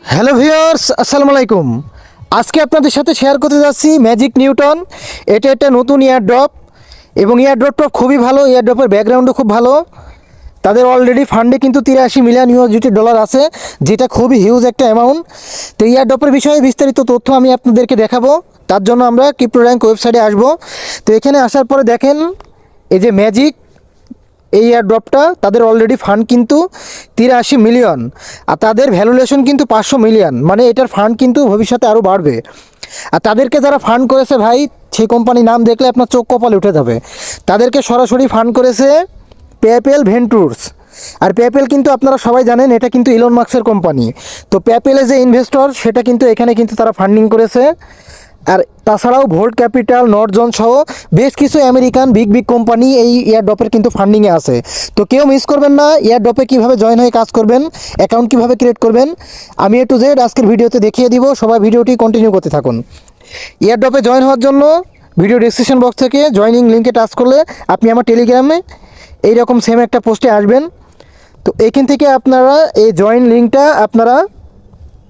Hello viewers, আসসালামু আলাইকুম। আজকে আপনাদের সাথে শেয়ার করতে যাচ্ছি ম্যাজিক নিউটন। এটা একটা নতুন ইয়ারড্রপ এবং ইয়ারড্রপটা খুবই ভালো। ইয়ারড্রপের ব্যাকগ্রাউন্ডও খুব ভালো। তাদের অলরেডি ফান্ডে কিন্তু 83 মিলিয়ন ইউএসডি ডলার আছে, যেটা খুবই হিউজ একটা অ্যামাউন্ট। তো ইয়ারড্রপের বিষয়ে বিস্তারিত তথ্য আমি আপনাদেরকে দেখাবো। তার জন্য আমরা ক্রিপ্টোর্যাঙ্ক ওয়েবসাইটে আসবো। তো এখানে আসার পরে দেখেন এই যে ম্যাজিক এই এয়ারড্রপটা, তাদের অলরেডি ফান্ড কিন্তু 83 মিলিয়ন, আর তাদের ভ্যালুয়েশন কিন্তু 500 মিলিয়ন। মানে এটার ফান্ড কিন্তু ভবিষ্যতে আরও বাড়বে। আর তাদেরকে যারা ফান্ড করেছে ভাই, সেই কোম্পানির নাম দেখলে আপনার চোখ কপালে উঠে যাবে। তাদেরকে সরাসরি ফান্ড করেছে পেপ্যাল ভেন্টুরস। আর পেপ্যাল কিন্তু আপনারা সবাই জানেন এটা কিন্তু ইলন মাস্কের কোম্পানি। তো পেপ্যালে যে ইনভেস্টর, সেটা কিন্তু এখানে কিন্তু তারা ফান্ডিং করেছে। আর তাছাড়াও ভোল্ট ক্যাপিটাল, নর্জন সহ বেশ কিছু আমেরিকান বিগ বিগ কোম্পানি এই এয়ারড্রপের কিন্তু ফান্ডিংয়ে আছে। তো কেউ মিস করবেন না, এয়ারড্রপে কীভাবে জয়েন হয়ে কাজ করবেন, অ্যাকাউন্ট কীভাবে ক্রিয়েট করবেন, আমি A to Z আজকের ভিডিওতে দেখিয়ে দিব। সবাই ভিডিওটি কন্টিনিউ করতে থাকুন। এয়ারড্রপে জয়েন হওয়ার জন্য ভিডিও ডেসক্রিপশন বক্স থেকে জয়েনিং লিঙ্কে টাচ করলে আপনি আমার টেলিগ্রামে এইরকম সেম একটা পোস্টে আসবেন। তো এখান থেকে আপনারা এই জয়েন লিঙ্কটা আপনারা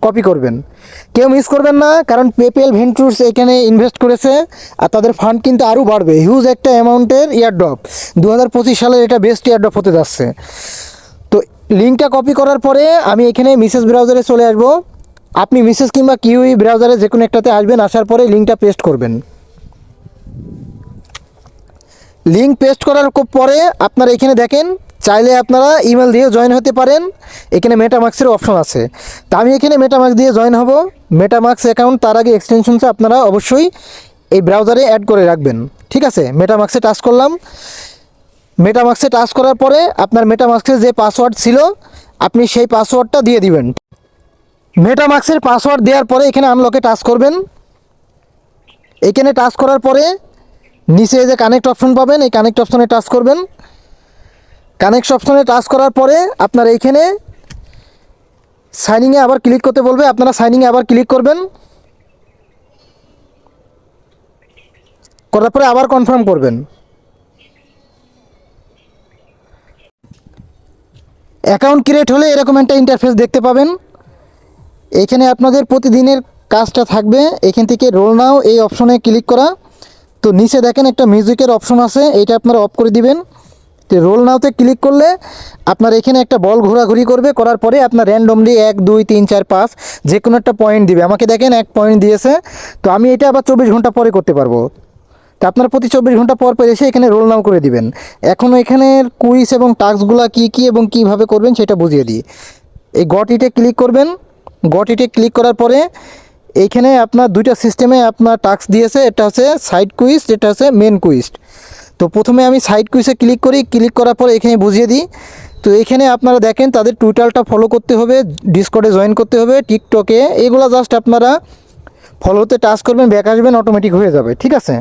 কপি করবেন। কেউ মিস করবেন না, কারণ পেপ্যাল ভেন্টুরস এখানে ইনভেস্ট করেছে আর তাদের ফান্ড কিন্তু আরও বাড়বে। হিউজ একটা অ্যামাউন্টের এয়ারড্রপ, 2025 সালের এটা বেস্ট এয়ারড্রপ হতে যাচ্ছে। তো লিঙ্কটা কপি করার পরে আমি এখানে মিসেস ব্রাউজারে চলে আসব। আপনি মিসেস কিংবা কিউই ব্রাউজারে যে কোনো একটাতে আসবেন, আসার পরে লিঙ্কটা পেস্ট করবেন। লিঙ্ক পেস্ট করার পরে আপনারা এখানে দেখেন, চাইলে আপনারা ইমেল দিয়ে জয়েন হতে পারেন। এখানে মেটামাক্সের অপশন আছে। তা আমি এখানে মেটামাক্স দিয়ে জয়েন হব। মেটামাক্স অ্যাকাউন্ট, তার আগে এক্সটেনশনসে আপনারা অবশ্যই এই ব্রাউজারে অ্যাড করে রাখবেন। ঠিক আছে, মেটামাক্সে টাচ করলাম। মেটামাক্সে টাচ করার পরে আপনার মেটামাক্সের যে পাসওয়ার্ড ছিল, আপনি সেই পাসওয়ার্ডটা দিয়ে দিবেন। মেটামাক্সের পাসওয়ার্ড দেওয়ার পরে এখানে আনলকে টাচ করবেন। এখানে টাচ করার পরে নিচে যে কানেক্ট অপশন পাবেন, এই কানেক্ট অপশনে টাচ করবেন। কানেক্ট অপশনে টাচ করার পরে আপনার এইখানে সাইনিংয়ে আবার ক্লিক করতে বলবে, আপনারা সাইনিংয়ে আবার ক্লিক করবেন। করার পরে আবার কনফার্ম করবেন। অ্যাকাউন্ট ক্রিয়েট হলে এরকম একটা ইন্টারফেস দেখতে পাবেন। এখানে আপনাদের প্রতিদিনের কাজটা থাকবে। এখান থেকে রোল নাও এই অপশনে ক্লিক করা। তো নিচে দেখেন একটা মিউজিকের অপশন আছে, এইটা আপনারা অফ করে দিবেন। তো রোল নাওতে ক্লিক করলে আপনার এখানে একটা বল ঘোরাঘুরি করবে। করার পরে আপনার র্যান্ডমলি 1 2 3 4 5 যে কোনো একটা পয়েন্ট দিবে। আমাকে দেখেন 1 পয়েন্ট দিয়েছে। তো আমি এটা আবার 24 ঘন্টা পরে করতে পারবো। তো আপনার প্রতি 24 ঘন্টা পর পর এসে এখানে রোল নাও করে দিবেন। এখন এখানের কুইজ এবং টাস্কগুলো কী কী এবং কীভাবে করবেন সেটা বুঝিয়ে দিই। এই গট ইটে ক্লিক করবেন। গট ইটে ক্লিক করার পরে এইখানে আপনার দুইটা সিস্টেমে আপনার টাস্ক দিয়েছে। এটা হচ্ছে সাইড কুইজ, এটা হচ্ছে মেন কুইজ। তো প্রথমে আমি সাইড কুইজে ক্লিক করি। ক্লিক করার পরে এখানে বুঝিয়ে দিই। তো এখানে আপনারা দেখেন তাদের টুইটারটা ফলো করতে হবে, ডিসকর্ডে জয়েন করতে হবে, টিকটকে, এগুলো জাস্ট আপনারা ফলোতে টাচ করবেন, ব্যাক আসবেন, অটোমেটিক হয়ে যাবে। ঠিক আছে।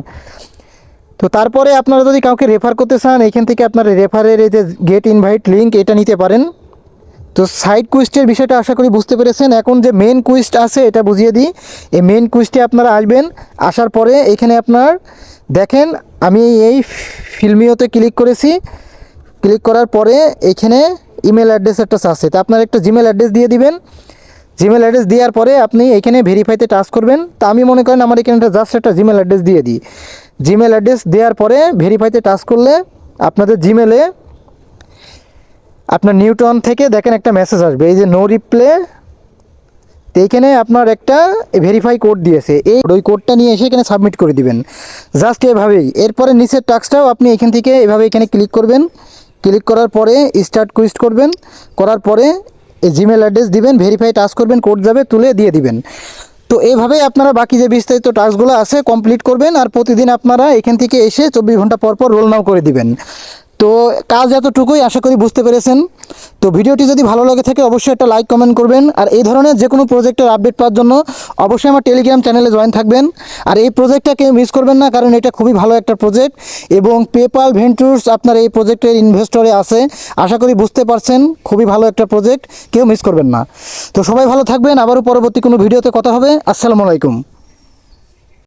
তো তারপরে আপনারা যদি কাউকে রেফার করতে চান, এখান থেকে আপনারা রেফারের এই যে গেট ইনভাইট লিঙ্ক, এটা নিতে পারেন। তো সাইড কুইস্টের বিষয়টা আশা করি বুঝতে পেরেছেন। এখন যে মেন কুইস্ট আছে এটা বুঝিয়ে দিই। এই মেন কুইস্টে আপনারা আসবেন। আসার পরে এখানে আপনার দেখেন আমি এই ফিল্মিওতে ক্লিক করেছি। ক্লিক করার পরে এখানে ইমেল অ্যাড্রেস একটা আছে। তো আপনার একটা জিমেল অ্যাড্রেস দিয়ে দিবেন। জিমেল অ্যাড্রেস দেওয়ার পরে আপনি এখানে ভেরিফাইতে টাচ করবেন। তা আমি মনে করেন আমার এখানে জাস্ট একটা জিমেল অ্যাড্রেস দিয়ে দিই। জিমেল অ্যাড্রেস দেওয়ার পরে ভেরিফাইতে টাচ করলে আপনাদের জিমেলে আপনার নিউটন থেকে দেখেন একটা মেসেজ আসবে, এই যে নো রিপ্লে। তো এইখানে আপনার একটা ভেরিফাই কোড দিয়েছে, ওই কোডটা নিয়ে এসে এখানে সাবমিট করে দিবেন। জাস্ট এভাবেই। এরপরে নিচের টাস্কটাও আপনি এখান থেকে এভাবে এখানে ক্লিক করবেন। ক্লিক করার পরে স্টার্ট কুইজ করবেন। করার পরে এই জিমেল অ্যাড্রেস দিবেন, ভেরিফাই টাস্ক করবেন, কোড যাবে, তুলে দিয়ে দিবেন। তো এইভাবেই আপনারা বাকি যে বিস্তারিত টাস্কগুলো আছে কমপ্লিট করবেন। আর প্রতিদিন আপনারা এখান থেকে এসে 24 ঘন্টা পর পর রোল নাও করে দিবেন। তো কাজ এতটুকুই, আশা করি বুঝতে পেরেছেন। তো ভিডিওটি যদি ভালো লাগে থাকে অবশ্যই একটা লাইক কমেন্ট করবেন। আর এই ধরনের যে কোনো প্রজেক্টের আপডেট পাওয়ার জন্য অবশ্যই আমার টেলিগ্রাম চ্যানেলে জয়েন থাকবেন। আর এই প্রজেক্টটা কেউ মিস করবেন না, কারণ এটা খুবই ভালো একটা প্রজেক্ট এবং পেপ্যাল ভেন্টুরস আপনার এই প্রজেক্টের ইনভেস্টরে আছে। আশা করি বুঝতে পারছেন, খুবই ভালো একটা প্রজেক্ট, কেউ মিস করবেন না। তো সবাই ভালো থাকবেন। আবারও পরবর্তী কোনো ভিডিওতে কথা হবে। আসসালামু আলাইকুম।